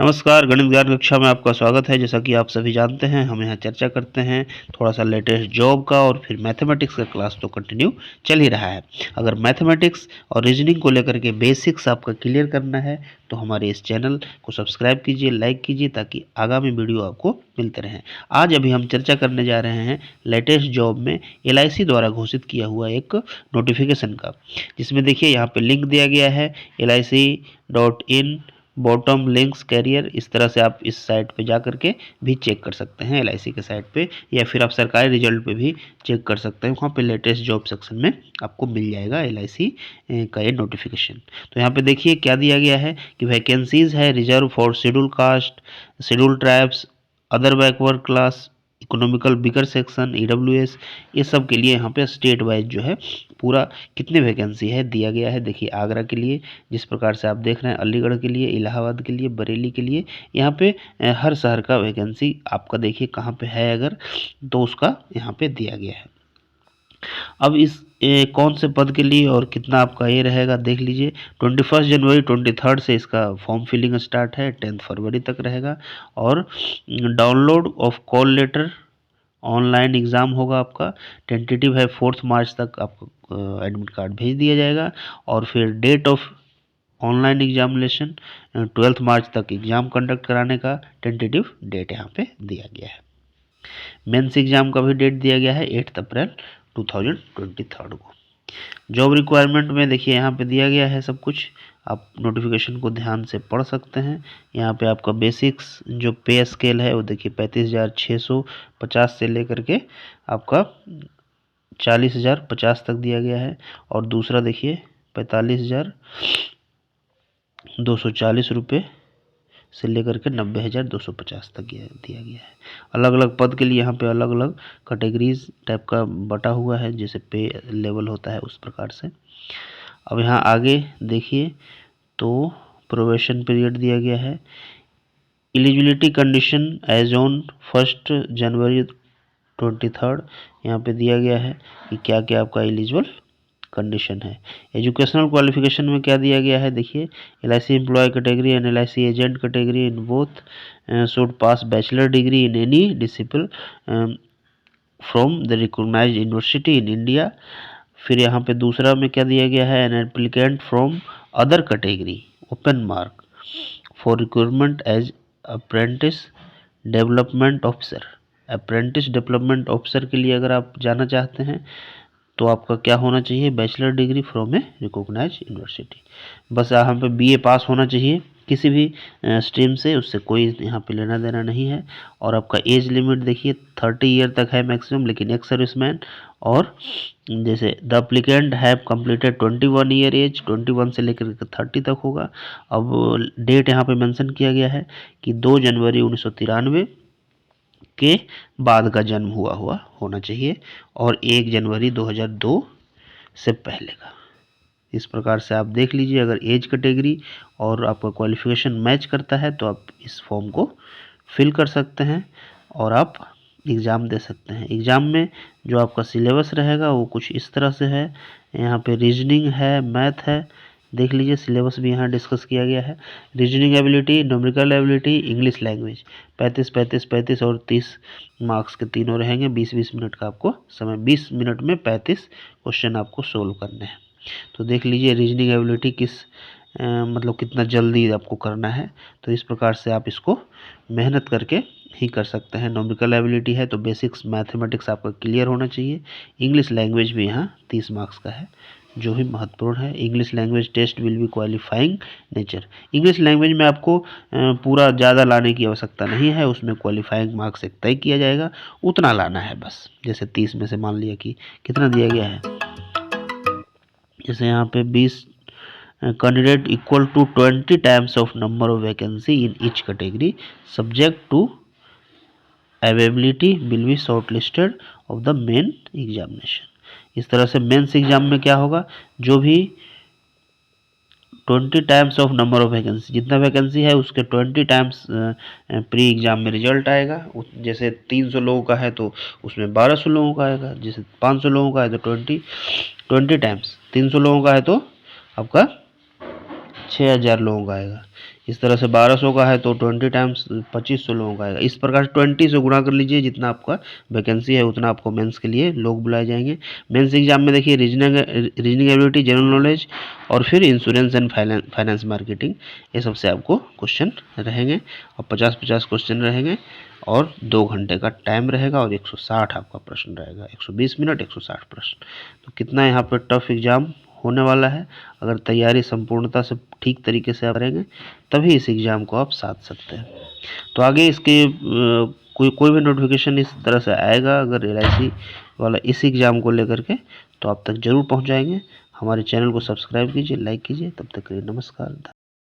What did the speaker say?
नमस्कार, गणित ज्ञान कक्षा में आपका स्वागत है। जैसा कि आप सभी जानते हैं, हम यहाँ चर्चा करते हैं थोड़ा-सा लेटेस्ट जॉब का और फिर मैथमेटिक्स का क्लास तो कंटिन्यू चल ही रहा है। अगर मैथमेटिक्स और रीजनिंग को लेकर के बेसिक्स आपका क्लियर करना है, तो हमारे इस चैनल को सब्सक्राइब कीजिए, लाइक कीजिए ताकि आगामी वीडियो आपको मिलते रहें। आज अभी हम चर्चा करने जा रहे हैं लेटेस्ट जॉब में एलआईसी द्वारा घोषित किया हुआ एक नोटिफिकेशन का, जिसमें देखिए यहाँ पे लिंक दिया गया है LIC.in बॉटम लिंक्स कैरियर। इस तरह से आप इस साइट पे जा कर के भी चेक कर सकते हैं एलआईसी के साइट पे, या फिर आप सरकारी रिजल्ट पे भी चेक कर सकते हैं। वहाँ पे लेटेस्ट जॉब सेक्शन में आपको मिल जाएगा एलआईसी का ये नोटिफिकेशन। तो यहाँ पे देखिए क्या दिया गया है कि वैकेंसीज है reserve for schedule caste, schedule tribes, other backward class, economical bigger section, EWS, ये सब के लिए यहाँ पे स्टेट वाइज जो है पूरा कितने वैकेंसी है दिया गया है। देखिए आगरा के लिए जिस प्रकार से आप देख रहे हैं, अलीगढ़ के लिए, इलाहाबाद के लिए, बरेली के लिए, यहाँ पे हर शहर का वैकेंसी आपका देखिए कहाँ पे है अगर, तो उसका यहाँ पे दिया गया है। अब इस कौन से पद के लिए और कितना आपका ये रहेगा देख लीजिए। 21 जनवरी 23 से इसका फॉर्म फिलिंग स्टार्ट है, 10 फरवरी तक रहेगा। और download of call letter, online exam होगा आपका, टेंटेटिव है 4 मार्च तक आपको एडमिट कार्ड भेज दिया जाएगा। और फिर डेट ऑफ ऑनलाइन एग्जामिनेशन 12 मार्च तक एग्ज़ाम कंडक्ट कराने का टेंटेटिव डेट यहाँ पे दिया गया है। मेंस एग्ज़ाम का भी डेट दिया गया है 8 अप्रैल 2023 को। जॉब रिक्वायरमेंट में देखिए यहाँ पे दिया गया है सब कुछ, आप नोटिफिकेशन को ध्यान से पढ़ सकते हैं। यहाँ पे आपका बेसिक्स जो पे स्केल है वो देखिए 35,650 से लेकर के आपका 40,050 तक दिया गया है। और दूसरा देखिए 45,240 रुपये से लेकर के 90,250 तक दिया गया है। अलग अलग पद के लिए यहाँ पे अलग अलग कैटेगरीज टाइप का बटा हुआ है, जैसे पे लेवल होता है उस प्रकार से। अब यहाँ आगे देखिए तो प्रोबेशन पीरियड दिया गया है। एलिजिबिलिटी कंडीशन एज ऑन 1 जनवरी 23 यहाँ पे दिया गया है कि क्या क्या आपका एलिजिबल कंडीशन है। एजुकेशनल क्वालिफिकेशन में क्या दिया गया है देखिए, LIC employ category and LIC agent category in both should pass bachelor degree in any discipline from the recognized university in India. फिर यहाँ पे दूसरा में क्या दिया गया है, an applicant from other category open mark for requirement as apprentice development officer. Apprentice development officer के लिए अगर आप जाना चाहते हैं तो आपका क्या होना चाहिए, bachelor degree from a recognize university. बस यहाँ पे बीए पास होना चाहिए किसी भी स्ट्रीम से, उससे कोई यहाँ पे लेना देना नहीं है। और आपका एज लिमिट देखिए 30 ईयर तक है मैक्सिमम, लेकिन एक्स सर्विसमैन और जैसे the applicant have completed 21 year age, 21 से लेकर 30 तक होगा। अब डेट यहाँ पे मेंशन किया गया है कि 2 जनवरी 1993 के बाद का जन्म हुआ होना चाहिए और 1 जनवरी 2002 से पहले का। इस प्रकार से आप देख लीजिए, अगर एज कैटेगरी और आपका क्वालिफिकेशन मैच करता है तो आप इस फॉर्म को फिल कर सकते हैं और आप एग्ज़ाम दे सकते हैं। एग्ज़ाम में जो आपका सिलेबस रहेगा वो कुछ इस तरह से है। यहाँ पे रीजनिंग है, मैथ है, देख लीजिए सिलेबस भी यहाँ डिस्कस किया गया है। Reasoning ability, numerical ability, English language 35 35 35 और 30 मार्क्स के तीनों रहेंगे। 20-20 मिनट का आपको समय, 20 मिनट में 35 क्वेश्चन आपको सोल्व करने हैं। तो देख लीजिए रीजनिंग एबिलिटी मतलब कितना जल्दी आपको करना है। तो इस प्रकार से आप इसको मेहनत करके ही कर सकते हैं। न्यूमेरिकल एबिलिटी है तो बेसिक्स मैथमेटिक्स आपका क्लियर होना चाहिए। इंग्लिश लैंग्वेज भी यहाँ 30 मार्क्स का है जो भी महत्वपूर्ण है। English language test will be qualifying nature. English language में आपको पूरा ज़्यादा लाने की आवश्यकता नहीं है, उसमें क्वालिफाइंग मार्क्स एक तय किया जाएगा, उतना लाना है बस। जैसे 30 में से मान लिया कि कितना दिया गया है, जैसे यहाँ पे 20 candidate equal to 20 times of number of vacancy in each category subject to availability will be short listed of the main examination. इस तरह से मेंस एग्जाम में क्या होगा, जो भी 20 times of number of vacancy, जितना वैकेंसी है उसके 20 टाइम्स प्री एग्जाम में रिजल्ट आएगा। जैसे 300 लोगों का है तो उसमें 1200 लोगों का आएगा। जैसे 500 लोगों का है तो 20 टाइम्स, 300 लोगों का है तो आपका 6,000 लोगों का आएगा। इस तरह से 1200 का है तो 20 टाइम्स 2500 लोगों का आएगा। इस प्रकार 20 से गुणा कर लीजिए, जितना आपका वैकेंसी है उतना आपको मेंस के लिए लोग बुलाए जाएंगे। मेंस एग्जाम में देखिए रीजनिंग एबिलिटी, जनरल नॉलेज और फिर इंश्योरेंस एंड फाइनेंस मार्केटिंग, ये सबसे आपको क्वेश्चन रहेंगे और 50-50 क्वेश्चन रहेंगे और 2 घंटे का टाइम रहेगा और 160 आपका प्रश्न रहेगा, 120 मिनट 160 प्रश्न। तो कितना यहाँ पर टफ एग्जाम होने वाला है। अगर तैयारी संपूर्णता से ठीक तरीके से आप करेंगे तभी इस एग्ज़ाम को आप साध सकते हैं। तो आगे इसके कोई भी नोटिफिकेशन इस तरह से आएगा अगर LIC वाला इस एग्ज़ाम को लेकर के, तो आप तक ज़रूर पहुंचाएंगे। हमारे चैनल को सब्सक्राइब कीजिए, लाइक कीजिए। तब तक के लिए नमस्कार।